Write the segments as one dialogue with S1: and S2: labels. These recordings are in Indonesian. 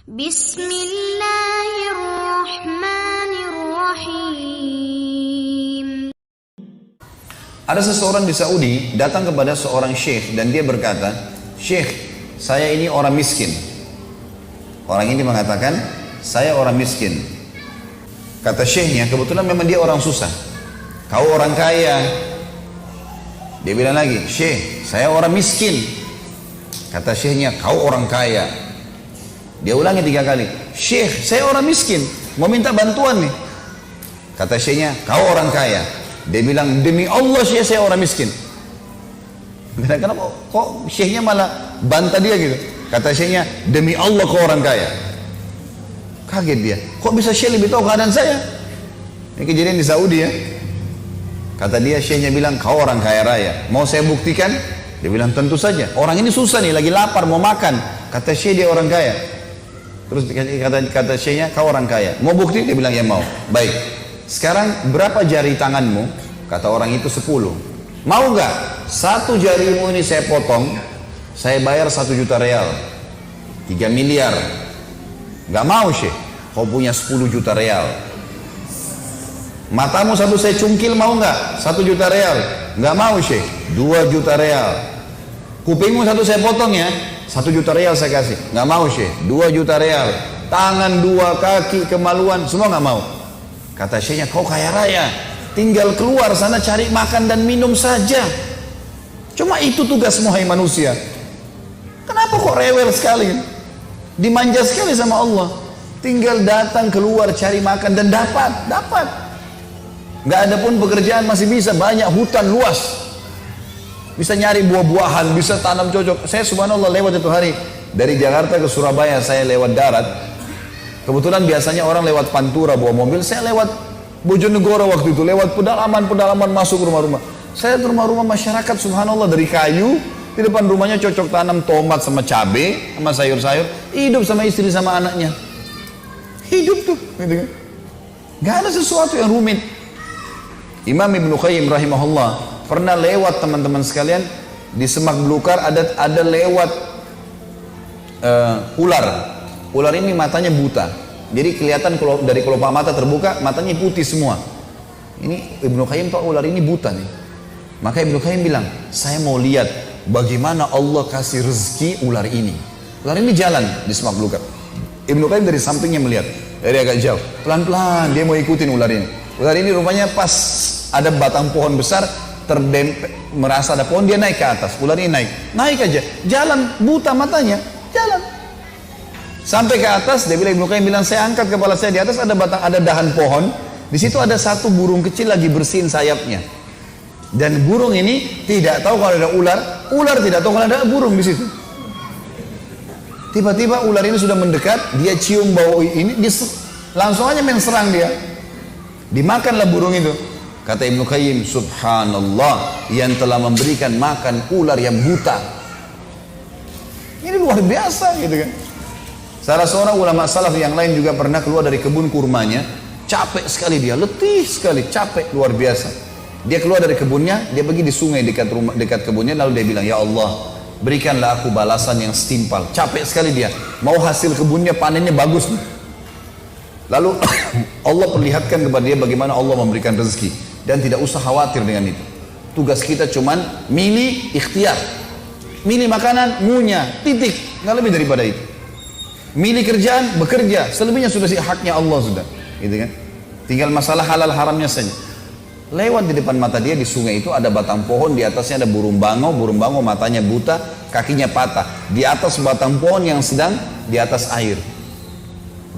S1: Bismillahirrahmanirrahim.
S2: Ada seseorang di Saudi datang kepada seorang syekh dan dia berkata, "Syekh, saya ini orang miskin." Orang ini mengatakan, "Saya orang miskin." Kata syekhnya, kebetulan memang dia orang susah. "Kau orang kaya." Dia bilang lagi, "Syekh, saya orang miskin." Kata syekhnya, "Kau orang kaya." Dia ulangi 3 kali, "Syekh, saya orang miskin, mau minta bantuan nih." Kata syekhnya, "Kau orang kaya." Dia bilang, "Demi Allah syekh, saya orang miskin." Kenapa kok syekhnya malah bantah dia gitu? Kata syekhnya, "Demi Allah kau orang kaya." Kaget dia, kok bisa syekh lebih tahu keadaan saya? Ini kejadian di Saudi ya. Kata dia, syekhnya bilang, "Kau orang kaya raya, mau saya buktikan?" Dia bilang, "Tentu saja, orang ini susah nih, lagi lapar mau makan." Kata syekh, dia orang kaya. Terus kata syekhnya, "Kau orang kaya, mau bukti?" Dia bilang, "Ya mau." "Baik, sekarang berapa jari tanganmu?" Kata orang itu, 10. "Mau gak 1 jarimu ini saya potong, saya bayar 1 juta real, 3 miliar. Gak mau syekh, kau punya 10 juta real. Matamu 1 saya cungkil, mau gak 1 juta real? Gak mau syekh, 2 juta real. Kupingmu 1 saya potong ya, 1 juta real saya kasih. Gak mau syekh, 2 juta real. Tangan 2, kaki, kemaluan, semua gak mau." Kata syekhnya, "Kau kaya raya, tinggal keluar sana cari makan dan minum saja. Cuma itu tugasmu hai manusia. Kenapa kok rewel sekali? Dimanja sekali sama Allah. Tinggal datang keluar cari makan dan dapat. Gak ada pun pekerjaan masih bisa, banyak hutan luas. Bisa nyari buah-buahan, bisa tanam cocok." Saya subhanallah lewat itu hari dari Jakarta ke Surabaya, saya lewat darat. Kebetulan biasanya orang lewat Pantura bawa mobil, saya lewat Bojonegoro waktu itu, lewat pedalaman masuk rumah-rumah. Saya ke rumah-rumah masyarakat subhanallah dari kayu, di depan rumahnya cocok tanam tomat sama cabai, sama sayur-sayur, hidup sama istri sama anaknya. Hidup tuh, gitu kan. Gak ada sesuatu yang rumit. Imam Ibnu Qayyim rahimahullah pernah lewat teman-teman sekalian di Semak Belukar ada lewat ular. Ular ini matanya buta, jadi kelihatan kalau dari kelopak mata terbuka matanya putih semua. Ini Ibnu Qayyim tahu ular ini buta nih. Maka Ibnu Qayyim bilang, "Saya mau lihat bagaimana Allah kasih rezeki ular ini." Ular ini jalan di Semak Belukar. Ibnu Qayyim dari sampingnya melihat dari agak jauh, pelan-pelan dia mau ikutin ular ini. Ular ini rumahnya pas ada batang pohon besar, terdempet, merasa ada pohon, dia naik ke atas. Ular ini naik aja, jalan, buta matanya, jalan sampai ke atas. Dia bilang, Ibnu Qayyim bilang, "Saya angkat kepala saya, di atas ada dahan pohon, di situ ada satu burung kecil lagi bersihin sayapnya, dan burung ini tidak tahu kalau ada ular tidak tahu kalau ada burung di situ." Tiba-tiba ular ini sudah mendekat, dia cium bau ini, langsung aja main serang dia, dimakanlah burung itu. Kata Ibnu Qayyim, subhanallah, yang telah memberikan makan ular yang buta. Ini luar biasa gitu kan. Salah seorang ulama salaf yang lain juga pernah keluar dari kebun kurmanya, capek sekali dia, letih sekali, capek luar biasa. Dia keluar dari kebunnya, dia pergi di sungai dekat kebunnya, lalu dia bilang, "Ya Allah, berikanlah aku balasan yang setimpal." Capek sekali dia, mau hasil kebunnya panennya bagus nih. Lalu Allah perlihatkan kepada dia bagaimana Allah memberikan rezeki. Dan tidak usah khawatir dengan itu. Tugas kita cuman milih ikhtiar. Milih makanan, ngunyah, titik. Nggak lebih daripada itu. Milih kerjaan, bekerja. Selebihnya sudah haknya Allah sudah. Gitu kan? Tinggal masalah halal haramnya saja. Lewat di depan mata dia di sungai itu ada batang pohon, di atasnya ada burung bangau matanya buta, kakinya patah. Di atas batang pohon yang sedang di atas air.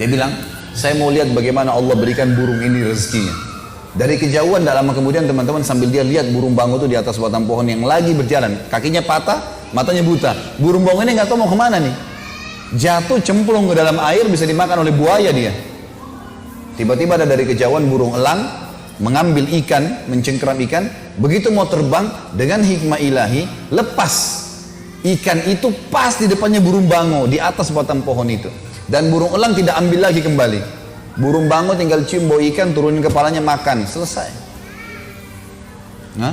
S2: Dia bilang, "Saya mau lihat bagaimana Allah berikan burung ini rezekinya." Dari kejauhan, tak lama kemudian teman-teman sambil dia lihat burung bangau itu di atas batang pohon yang lagi berjalan, kakinya patah, matanya buta. Burung bangau ini nggak tahu mau kemana nih, jatuh cemplung ke dalam air, bisa dimakan oleh buaya dia. Tiba-tiba ada dari kejauhan burung elang mengambil ikan, mencengkeram ikan, begitu mau terbang dengan hikmah ilahi, lepas ikan itu pas di depannya burung bangau di atas batang pohon itu, dan burung elang tidak ambil lagi kembali. Burung bangau tinggal cium bau ikan, turunin kepalanya, makan, selesai. Nah,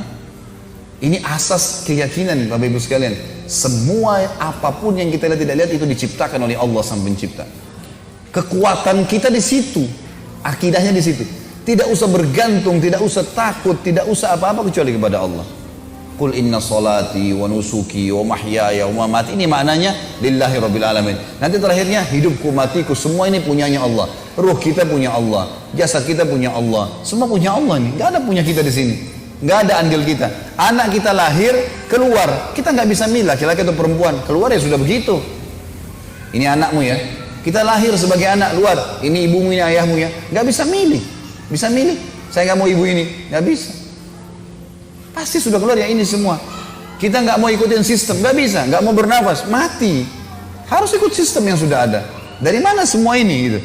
S2: ini asas keyakinan Bapak Ibu sekalian. Semua apapun yang kita lihat tidak lihat itu diciptakan oleh Allah Sang Pencipta. Kekuatan kita di situ, akidahnya di situ. Tidak usah bergantung, tidak usah takut, tidak usah apa-apa kecuali kepada Allah. Qul inna salati wa nusuki wa mahyaya wa mamati. Ini maknanya lillahi rabbil alamin. Nanti terakhirnya hidupku, matiku, semua ini punyanya Allah. Ruh kita punya Allah, jasad kita punya Allah, semua punya Allah nih. Gak ada punya kita di sini, gak ada andil kita. Anak kita lahir, keluar, kita nggak bisa milih laki-laki atau perempuan. Keluar ya sudah begitu. Ini anakmu ya. Kita lahir sebagai anak, luar, ini ibumu, ini ayahmu ya. Gak bisa milih. Bisa milih, saya nggak mau ibu ini, nggak bisa. Pasti sudah keluar ya ini semua. Kita nggak mau ikutin sistem, nggak bisa, nggak mau bernafas, mati. Harus ikut sistem yang sudah ada. Dari mana semua ini gitu?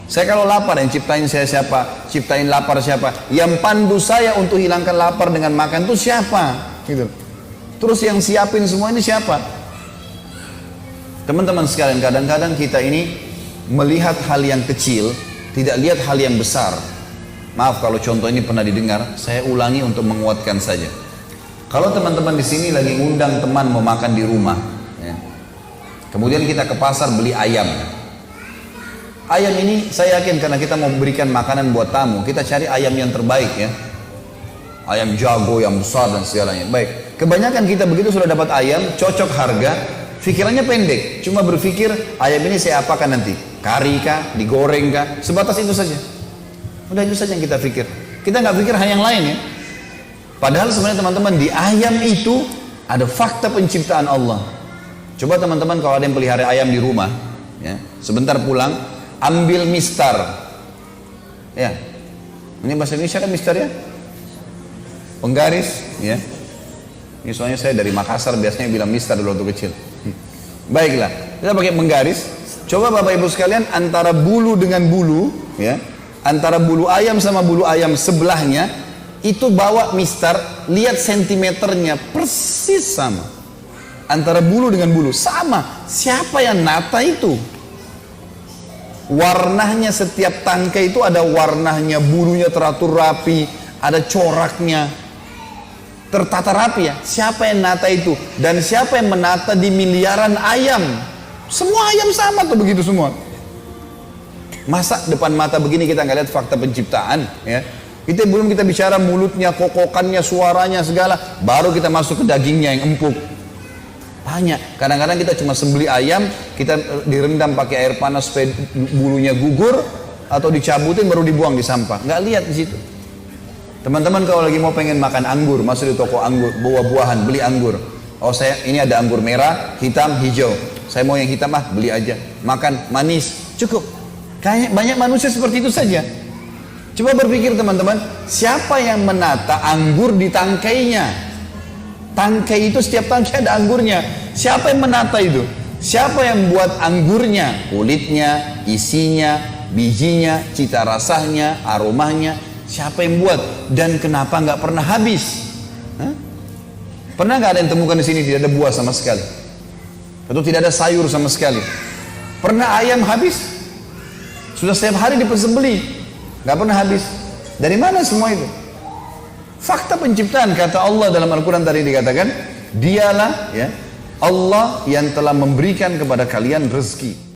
S2: Saya kalau lapar, yang ciptain saya siapa? Ciptain lapar siapa? Yang pandu saya untuk hilangkan lapar dengan makan itu siapa? Gitu. Terus yang siapin semua ini siapa? Teman-teman sekalian, kadang-kadang kita ini melihat hal yang kecil, tidak lihat hal yang besar. Maaf kalau contoh ini pernah didengar, saya ulangi untuk menguatkan saja. Kalau teman-teman di sini lagi ngundang teman mau makan di rumah, ya. Kemudian kita ke pasar beli ayam. Ayam ini saya yakin karena kita mau berikan makanan buat tamu, kita cari ayam yang terbaik ya. Ayam jago yang besar dan segalanya. Baik, kebanyakan kita begitu sudah dapat ayam, cocok harga, pikirannya pendek, cuma berpikir ayam ini saya apakan nanti, kari kah, digoreng kah, sebatas itu saja. Udah itu saja yang kita pikir. Kita nggak pikir hal yang lain ya. Padahal sebenarnya teman-teman di ayam itu ada fakta penciptaan Allah. Coba teman-teman kalau ada yang pelihara ayam di rumah, ya, sebentar pulang, ambil mistar. Ya, ini bahasa Indonesia kan mistar ya? Penggaris, ya. Ini soalnya saya dari Makassar biasanya bilang mistar dulu waktu kecil. Baiklah, kita pakai penggaris. Coba Bapak Ibu sekalian antara bulu dengan bulu, ya, antara bulu ayam sama bulu ayam sebelahnya, itu bawa mistar, lihat sentimeternya persis sama. Antara bulu dengan bulu sama. Siapa yang nata itu? Warnanya setiap tangkai itu ada warnanya, bulunya teratur rapi, ada coraknya, tertata rapi ya. Siapa yang nata itu? Dan siapa yang menata di miliaran ayam? Semua ayam sama tuh begitu semua. Masa depan mata begini kita nggak lihat fakta penciptaan ya? Kita belum kita bicara mulutnya, kokokannya, suaranya segala, baru kita masuk ke dagingnya yang empuk. Banyak. Kadang-kadang kita cuma sembeli ayam, kita direndam pakai air panas supaya bulunya gugur, atau dicabutin baru dibuang di sampah. Nggak lihat di situ. Teman-teman kalau lagi mau pengen makan anggur, masuk di toko anggur, buah-buahan, beli anggur. Oh saya ini ada anggur merah, hitam, hijau. Saya mau yang hitam beli aja. Makan manis, cukup. Kayak banyak manusia seperti itu saja. Coba berpikir teman-teman, siapa yang menata anggur di tangkainya? Tangkai itu setiap tangkai ada anggurnya. Siapa yang menata itu? Siapa yang buat anggurnya? Kulitnya, isinya, bijinya, cita rasanya, aromanya. Siapa yang buat? Dan kenapa nggak pernah habis? Hah? Pernah nggak ada yang temukan di sini tidak ada buah sama sekali? Atau tidak ada sayur sama sekali? Pernah ayam habis? Sudah setiap hari dipersembeli, nggak pernah habis. Dari mana semua itu? Fakta penciptaan, kata Allah dalam Al-Quran tadi dikatakan, dialah ya Allah yang telah memberikan kepada kalian rezeki.